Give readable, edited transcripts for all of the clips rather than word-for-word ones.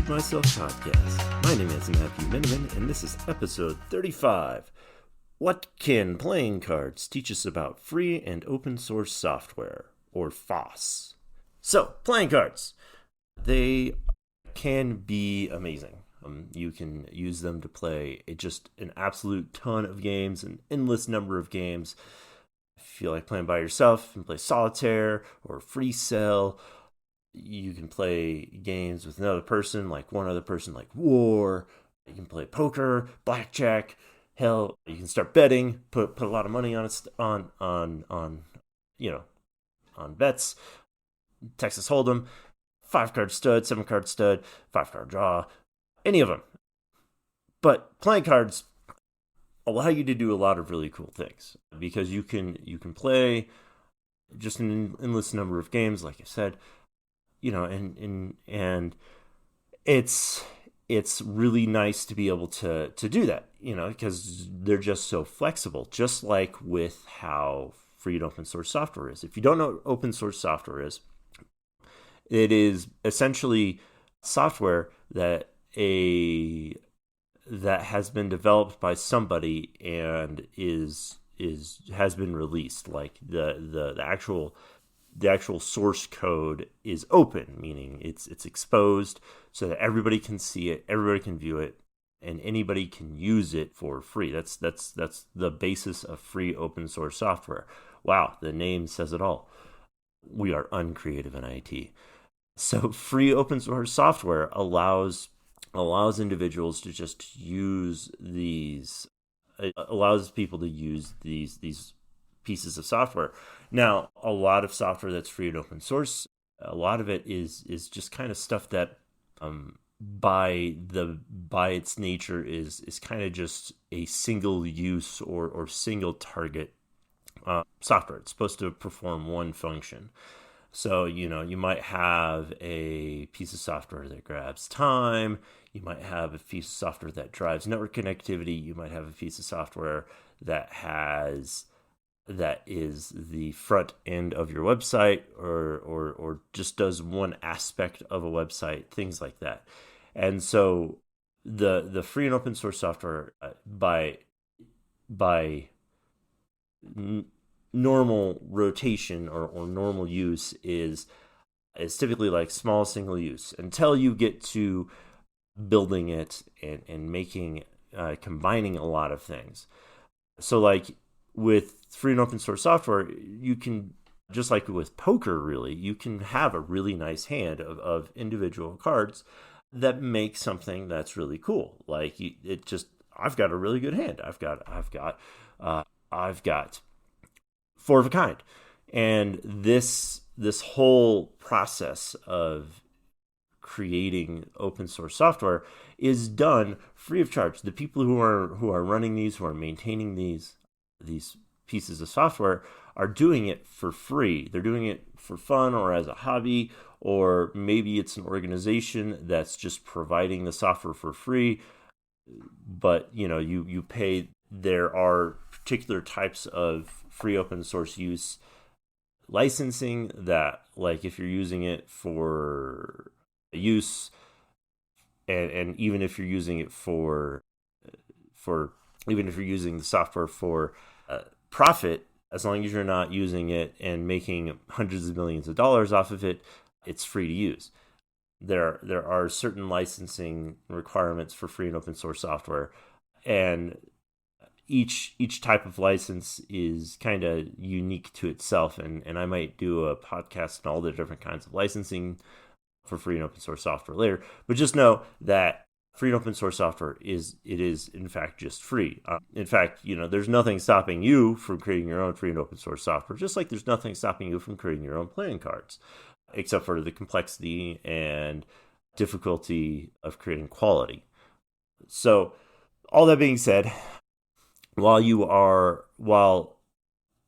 Feed Myself podcast. My name is Matthew Miniman, and this is episode 35. What can playing cards teach us about free and open source software, or FOSS? So, playing cards. They can be amazing. You can use them to play just an absolute ton of games, an endless number of games. If you like playing by yourself, you can play solitaire or free cell. You can play games with another person, like one other person, like war. You can play poker, blackjack. Hell, you can start betting. Put a lot of money on it, on bets. Texas Hold'em, 5-card stud, 7-card stud, 5-card draw, any of them. But playing cards allow you to do a lot of really cool things because you can play just an endless number of games, like I said. And it's really nice to be able to do that, because they're just so flexible, just like with how free and open source software is. If you don't know what open source software is, it is essentially software that has been developed by somebody and has been released. Like the actual source code is open, meaning it's exposed so that everybody can see it, everybody can view it, and anybody can use it for free. That's the basis of free open source software. Wow, the name says it all. We are uncreative in IT. So free open source software allows individuals to just use these. It allows people to use these pieces of software. Now, a lot of software that's free and open source, a lot of it is just kind of stuff that by its nature is kind of just a single use or single target software. It's supposed to perform one function. So, you might have a piece of software that grabs time. You might have a piece of software that drives network connectivity. You might have a piece of software that is the front end of your website or just does one aspect of a website, things like that. And so the free and open source software by normal rotation or normal use is typically like small single use until you get to building it and making combining a lot of things. So like with free and open source software, you can, just like with poker, really, you can have a really nice hand of individual cards that make something that's really cool. Like I've got a really good hand. I've got 4 of a kind, and this whole process of creating open source software is done free of charge. The people who are running these, who are maintaining these pieces of software, are doing it for free. They're doing it for fun or as a hobby, or maybe it's an organization that's just providing the software for free. But you pay. There are particular types of free open source use licensing that, like, if you're using it for use, and even if you're using it even if you're using the software for profit, as long as you're not using it and making hundreds of millions of dollars off of it, it's free to use. There are certain licensing requirements for free and open source software, and each type of license is kind of unique to itself, and I might do a podcast on all the different kinds of licensing for free and open source software later. But just know that free and open source software is in fact just free. In fact, there's nothing stopping you from creating your own free and open source software, just like there's nothing stopping you from creating your own playing cards, except for the complexity and difficulty of creating quality. So, all that being said, while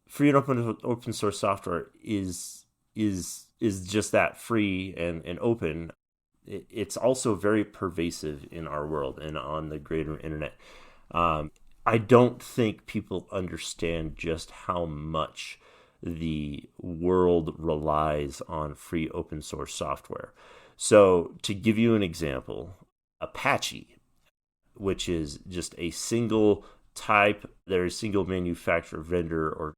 free and open source software is just that, free and open, it's also very pervasive in our world and on the greater internet. I don't think people understand just how much the world relies on free open source software. So to give you an example, Apache, which is just a single type, they're a single manufacturer, vendor, or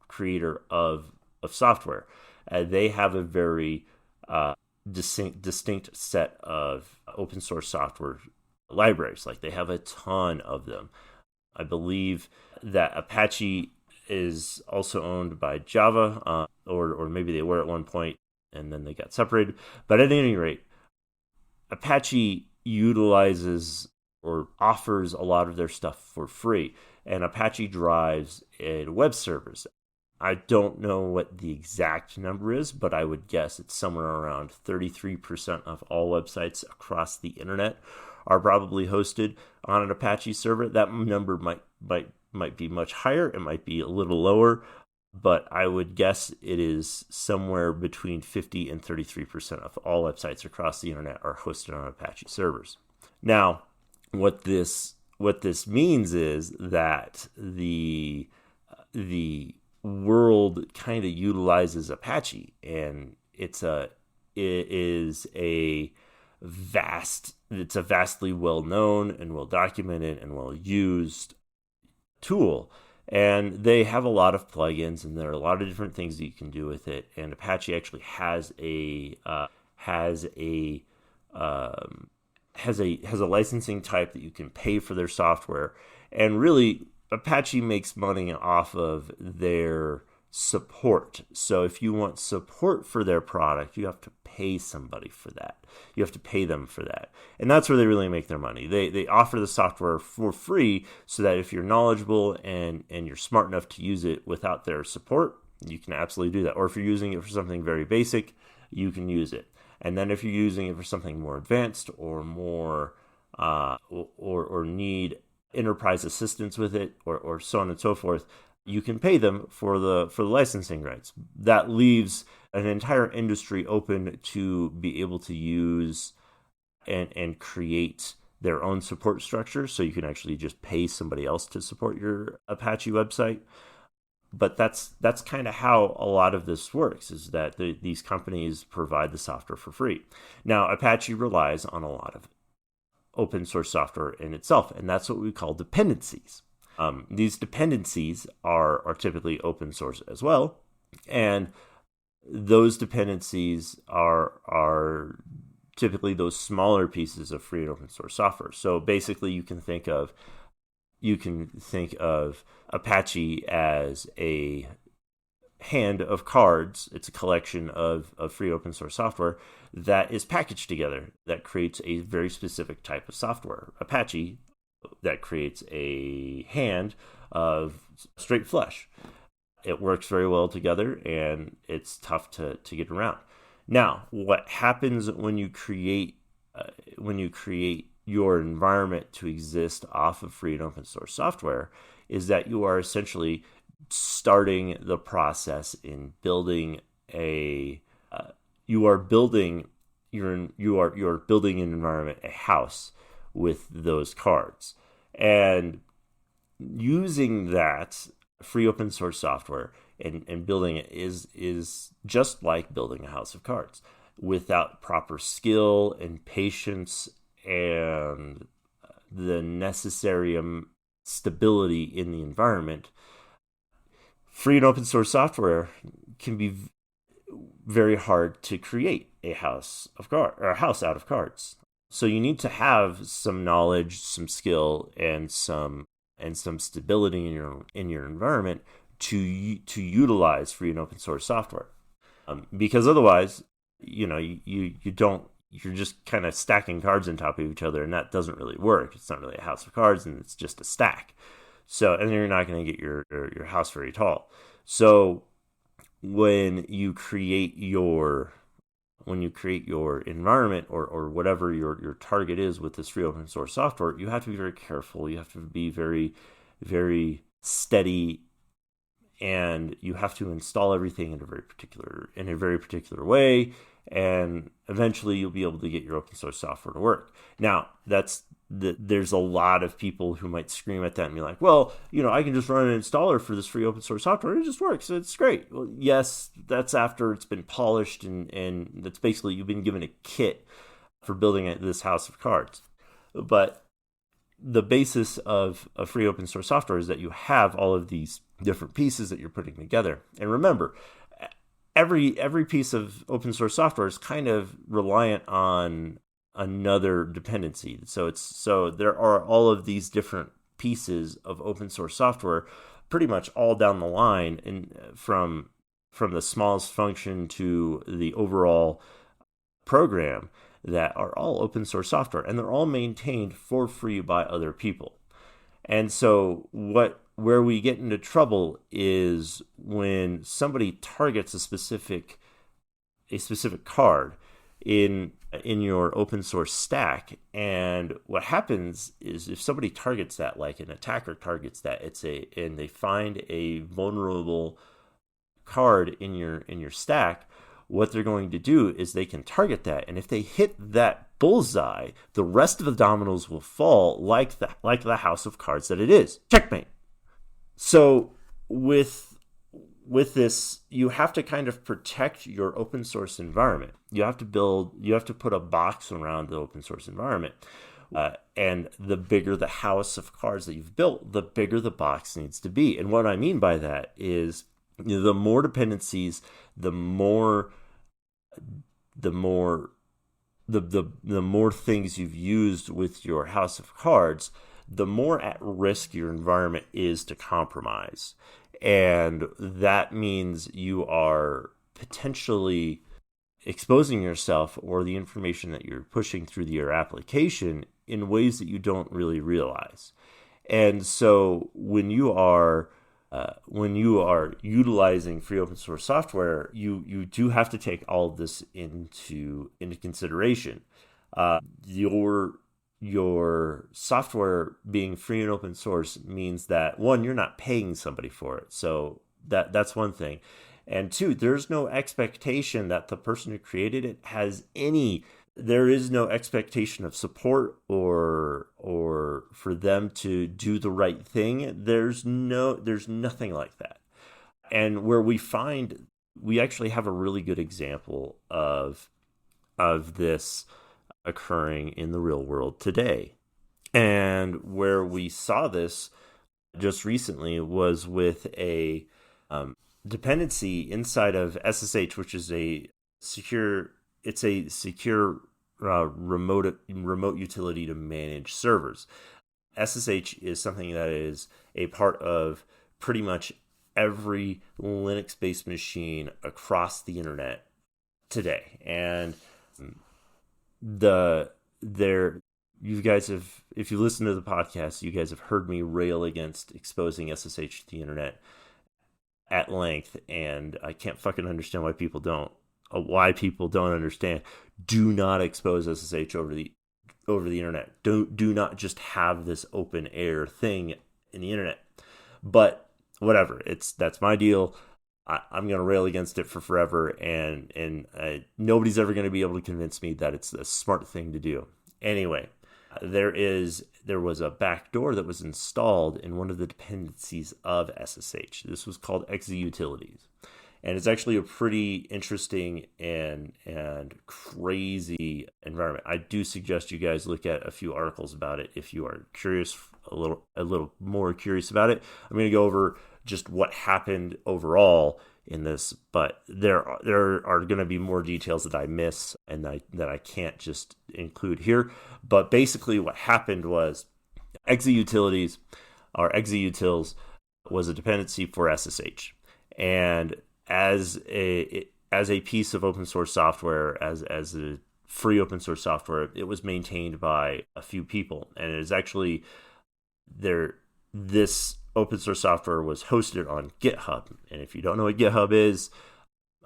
creator of software. They have a very distinct set of open source software libraries. Like they have a ton of them. I believe that Apache is also owned by Java, or maybe they were at one point and then they got separated. But at any rate, Apache utilizes or offers a lot of their stuff for free, and Apache drives in web servers. I don't know what the exact number is, but I would guess it's somewhere around 33% of all websites across the internet are probably hosted on an Apache server. That number might be much higher. It might be a little lower, but I would guess it is somewhere between 50 and 33% of all websites across the internet are hosted on Apache servers. Now, what this means is that the world kind of utilizes Apache, and it's a vastly well known and well documented and well used tool. And they have a lot of plugins, and there are a lot of different things that you can do with it. And Apache actually has a licensing type that you can pay for their software. And really, Apache makes money off of their support. So if you want support for their product, you have to pay somebody for that. You have to pay them for that. And that's where they really make their money. They offer the software for free so that if you're knowledgeable and you're smart enough to use it without their support, you can absolutely do that. Or if you're using it for something very basic, you can use it. And then if you're using it for something more advanced or more or need enterprise assistance with it, or so on and so forth, you can pay them for the licensing rights. That leaves an entire industry open to be able to use and create their own support structure. So you can actually just pay somebody else to support your Apache website. But that's kind of how a lot of this works, is that these companies provide the software for free. Now, Apache relies on a lot of open source software in itself, and that's what we call dependencies. These dependencies are typically open source as well, and those dependencies are typically those smaller pieces of free and open source software. So basically, you can think of Apache as a hand of cards. It's a collection of free open source software that is packaged together that creates a very specific type of software. Apache, that creates a hand of straight flesh. It works very well together, and it's tough to get around. Now, what happens when you create your environment to exist off of free and open source software is that you are essentially starting the process in building you are building an environment, a house, with those cards. And using that free open source software and building it is just like building a house of cards. Without proper skill and patience and the necessary stability in the environment, free and open source software can be very hard to create a house out of cards. So you need to have some knowledge, some skill, and some stability in your environment to utilize free and open source software, because otherwise, you're just kind of stacking cards on top of each other, and that doesn't really work. It's not really a house of cards, and it's just a stack. So, and you're not going to get your house very tall. So when you create your environment or whatever your target is with this free open source software, you have to be very careful. You have to be very, very steady, and you have to install everything in a very particular way. And eventually you'll be able to get your open source software to work. Now, that's there's a lot of people who might scream at that and be like, well, I can just run an installer for this free open source software. It just works. It's great. Well, yes, that's after it's been polished, and that's basically you've been given a kit for building this house of cards. But the basis of a free open source software is that you have all of these different pieces that you're putting together. And remember, every piece of open source software is kind of reliant on another dependency. So there are all of these different pieces of open source software pretty much all down the line, and from the smallest function to the overall program, that are all open source software, and they're all maintained for free by other people. And so where we get into trouble is when somebody targets a specific card in your open source stack, and what happens is if somebody targets that, like an attacker targets that, and they find a vulnerable card in your stack, what they're going to do is they can target that, and if they hit that bullseye, the rest of the dominoes will fall like the house of cards that it is. Checkmate. So with this, you have to kind of protect your open source environment. You have to put a box around the open source environment. And the bigger the house of cards that you've built, the bigger the box needs to be. And what I mean by that is, the more dependencies, the more things you've used with your house of cards, the more at risk your environment is to compromise. And that means you are potentially exposing yourself or the information that you're pushing through your application in ways that you don't really realize. And so when you are utilizing free open source software, you do have to take all of this into consideration. Your software being free and open source means that, one, you're not paying somebody for it, so that's one thing, and two, there's no expectation that the person who created it there is no expectation of support or for them to do the right thing. There's nothing like that. And where we actually have a really good example of this occurring in the real world today. And where we saw this just recently was with a dependency inside of SSH, which is a secure remote utility to manage servers. SSH is something that is a part of pretty much every Linux-based machine across the internet today. And you guys have, if you listen to the podcast, you guys have heard me rail against exposing SSH to the internet at length, and I can't fucking understand why people don't understand. Do not expose SSH over the internet. Do not just have this open air thing in the internet. But whatever, that's my deal. I'm going to rail against it for forever, and nobody's ever going to be able to convince me that it's a smart thing to do. Anyway, there was a backdoor that was installed in one of the dependencies of SSH. This was called exautilities. And it's actually a pretty interesting and crazy environment. I do suggest you guys look at a few articles about it if you are curious, a little more curious about it. I'm going to go over just what happened overall in this, but there are going to be more details that I miss and that I can't just include here. But basically, what happened was exautilities, or exautils, was a dependency for SSH, and as a piece of open source software, as a free open source software, it was maintained by a few people, and it is actually this open source software was hosted on GitHub. And if you don't know what GitHub is,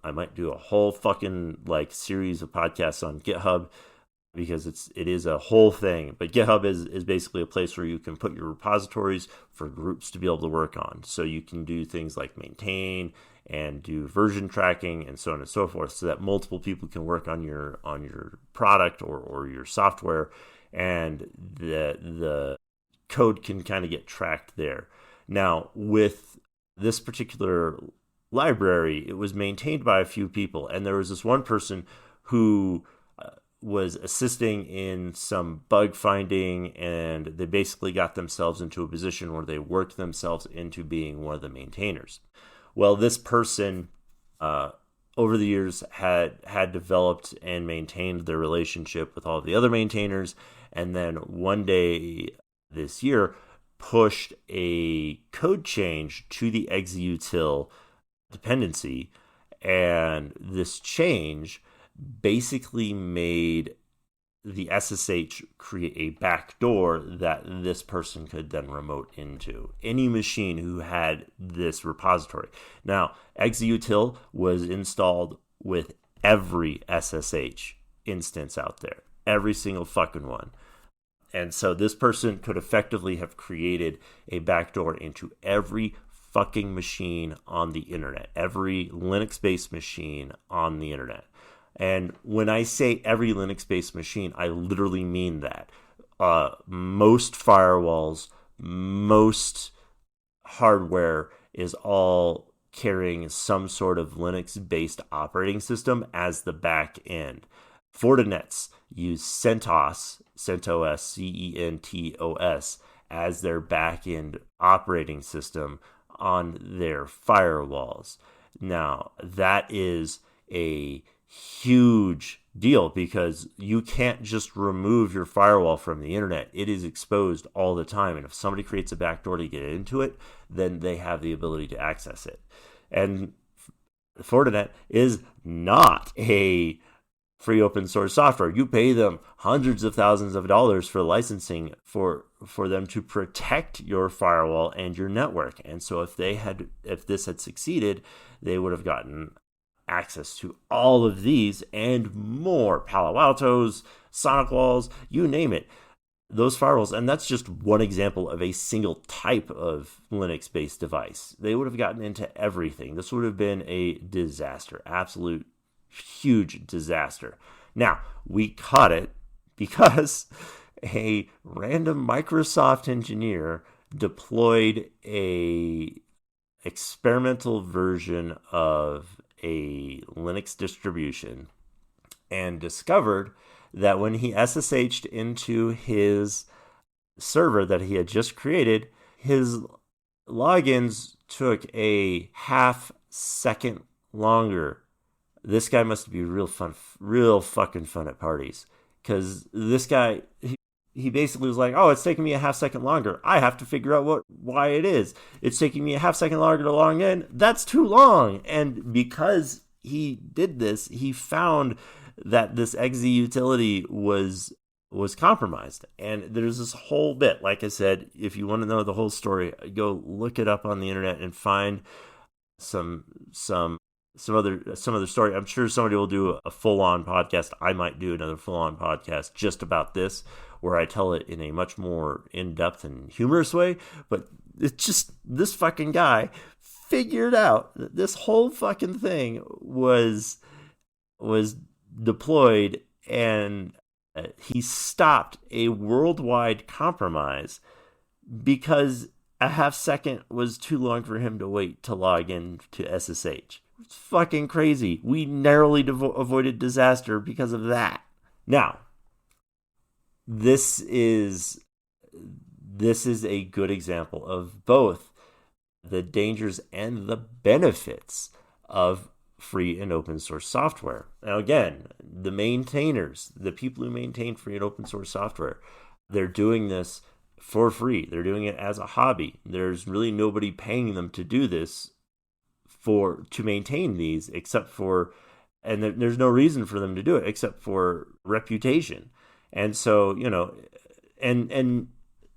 I might do a whole fucking series of podcasts on GitHub, because it is a whole thing. But GitHub is basically a place where you can put your repositories for groups to be able to work on. So you can do things like maintain and do version tracking and so on and so forth, so that multiple people can work on your product or your software. and the code can kind of get tracked there. Now, with this particular library, it was maintained by a few people, and there was this one person who was assisting in some bug finding, and they basically got themselves into a position where they worked themselves into being one of the maintainers. Well, this person, over the years, had developed and maintained their relationship with all of the other maintainers, and then one day this year pushed a code change to the exeutil dependency, and this change basically made the SSH create a backdoor that this person could then remote into any machine who had this repository. Now, exeutil was installed with every SSH instance out there, every single fucking one. And so this person could effectively have created a backdoor into every fucking machine on the internet, every Linux-based machine on the internet. And when I say every Linux-based machine, I literally mean that. Most firewalls, most hardware is all carrying some sort of Linux-based operating system as the back end. Fortinets use CentOS, CenTOS, as their back-end operating system on their firewalls. Now, that is a huge deal because you can't just remove your firewall from the internet. It is exposed all the time. And if somebody creates a backdoor to get into it, then they have the ability to access it. And Fortinet is not a free open source software. You pay them hundreds of thousands of dollars for licensing for them to protect your firewall and your network. And so if this had succeeded, they would have gotten access to all of these and more. Palo Altos, SonicWalls, you name it. Those firewalls, and that's just one example of a single type of Linux-based device. They would have gotten into everything. This would have been a disaster, absolute huge disaster. Now, we caught it because a random Microsoft engineer deployed a experimental version of a Linux distribution and discovered that when he SSH'd into his server that he had just created, his logins took a half second longer. This guy must be real fucking fun at parties, because this guy, he basically was like, oh, it's taking me a half second longer. I have to figure out why it is. It's taking me a half second longer to log in. That's too long. And because he did this, he found that this exe utility was compromised. And there's this whole bit. Like I said, if you want to know the whole story, go look it up on the internet and find some other story. I'm sure somebody will do a full-on podcast. I might do another full-on podcast just about this, where I tell it in a much more in-depth and humorous way. But it's just, this fucking guy figured out that this whole fucking thing was deployed, and he stopped a worldwide compromise because a half second was too long for him to wait to log in to SSH. It's fucking crazy. We narrowly avoided disaster because of that. Now, this is a good example of both the dangers and the benefits of free and open source software. Now, again, the maintainers, the people who maintain free and open source software, they're doing this for free. They're doing it as a hobby. There's really nobody paying them to do this to maintain these, except for, and there's no reason for them to do it except for reputation. And so, and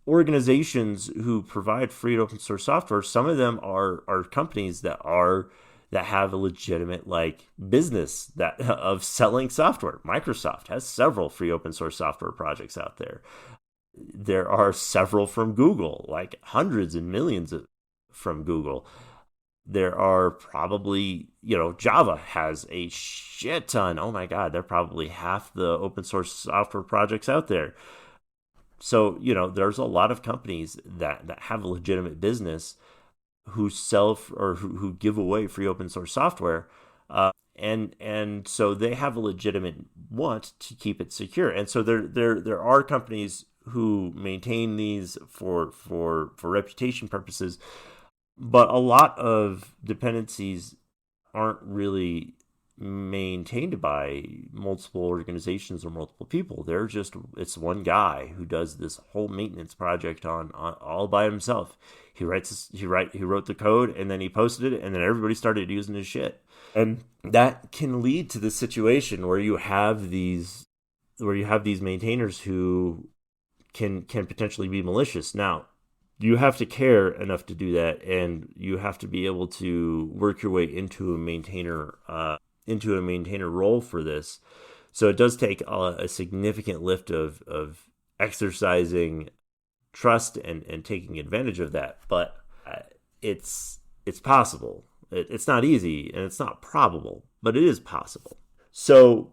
organizations who provide free and open source software, some of them are companies that have a legitimate business of selling software. Microsoft has several free open source software projects out there. There are several from Google, hundreds and millions from Google. There are probably, Java has a shit ton. Oh my God, they're probably half the open source software projects out there. So, there's a lot of companies that have a legitimate business who sell or who give away free open source software, and so they have a legitimate want to keep it secure. And so there are companies who maintain these for reputation purposes, but a lot of dependencies aren't really maintained by multiple organizations or multiple people. It's one guy who does this whole maintenance project on all by himself. He wrote the code, and then he posted it, and then everybody started using his shit. And that can lead to the situation where you have these maintainers who can potentially be malicious. Now, you have to care enough to do that, and you have to be able to work your way into a maintainer role for this. So it does take a significant lift of exercising trust and taking advantage of that. But it's possible. It's not easy, and it's not probable, but it is possible. So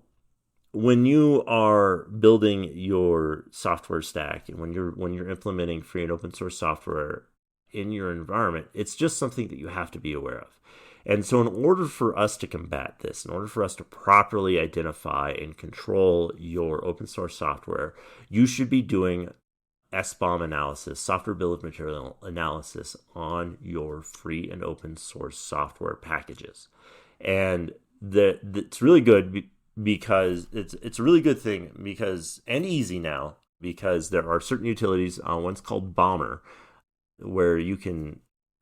when you are building your software stack, and when you're implementing free and open source software in your environment, it's just something that you have to be aware of. And so in order for us to combat this, in order for us to properly identify and control your open source software, you should be doing SBOM analysis, software bill of material analysis, on your free and open source software packages. And it's really good because it's a really good thing and easy now, because there are certain utilities, one's called Bomber, where you can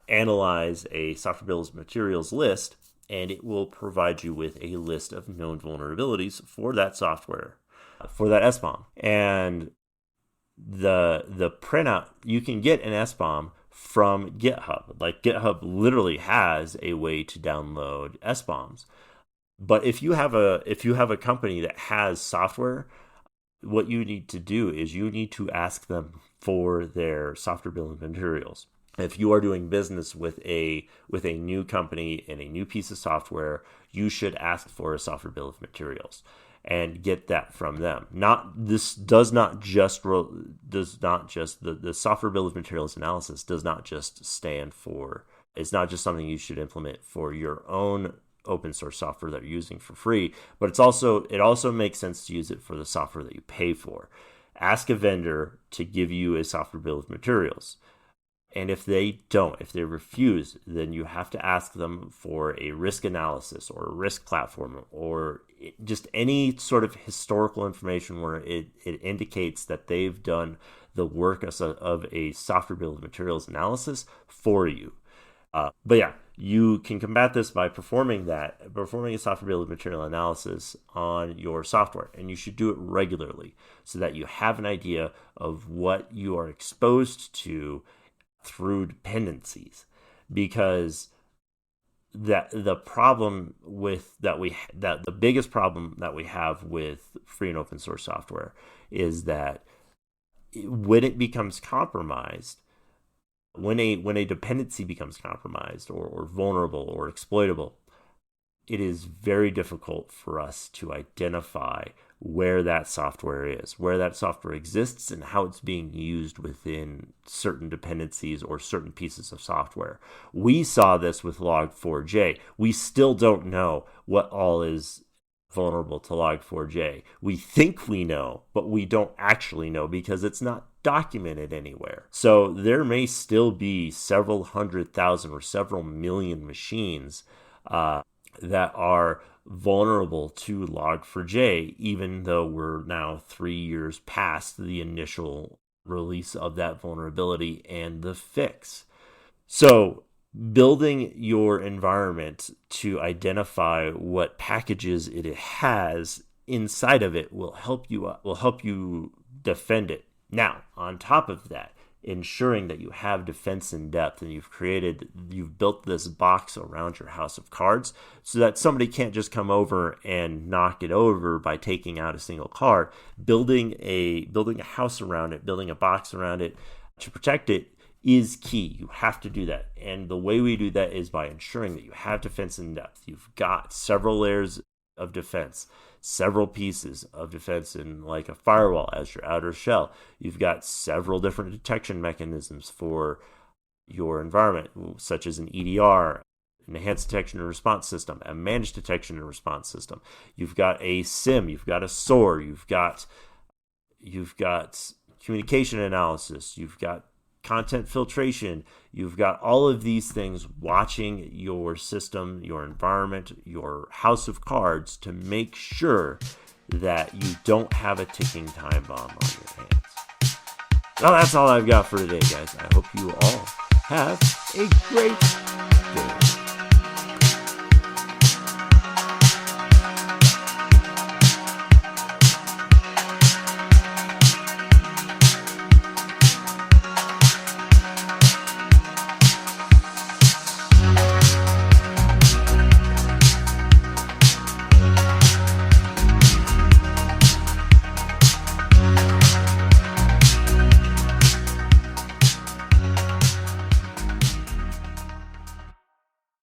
analyze a software bill of materials list, and it will provide you with a list of known vulnerabilities for that software, for that SBOM. And the printout, you can get an SBOM from GitHub. Like, GitHub literally has a way to download SBOMs. But if you have a company that has software, what you need to do is you need to ask them for their software bill of materials. If you are doing business with a new company and a new piece of software, you should ask for a software bill of materials and get that from them. The software bill of materials analysis does not just stand for, it's not just something you should implement for your own open source software that you're using for free, but it also makes sense to use it for the software that you pay for. Ask a vendor to give you a software bill of materials. And if they refuse, then you have to ask them for a risk analysis or a risk platform, or just any sort of historical information where it indicates that they've done the work of a software bill of materials analysis for you. But yeah, you can combat this by performing a software bill of material analysis on your software, and you should do it regularly so that you have an idea of what you are exposed to through dependencies. Because the biggest problem that we have with free and open source software is that when it becomes compromised, when a dependency becomes compromised or vulnerable or exploitable, it is very difficult for us to identify where that software is, where that software exists, and how it's being used within certain dependencies or certain pieces of software. We saw this with Log4j. We still don't know what all is vulnerable to Log4j. We think we know, but we don't actually know because it's not documented anywhere. So there may still be several 100,000 or several million machines that are vulnerable to Log4j, even though we're now 3 years past the initial release of that vulnerability and the fix. So building your environment to identify what packages it has inside of it will help you defend it. Now, on top of that, ensuring that you have defense in depth, and you've built this box around your house of cards so that somebody can't just come over and knock it over by taking out a single card. Building a house around it, building a box around it to protect it is key. You have to do that. And the way we do that is by ensuring that you have defense in depth. You've got several layers of defense, several pieces of defense in like a firewall as your outer shell. You've got several different detection mechanisms for your environment, such as an EDR, an enhanced detection and response system, a managed detection and response system. You've got a SIEM, you've got a SOAR, you've got communication analysis, you've got content filtration, you've got all of these things watching your system, your environment, your house of cards to make sure that you don't have a ticking time bomb on your hands. Well, that's all I've got for today, guys. I hope you all have a great day.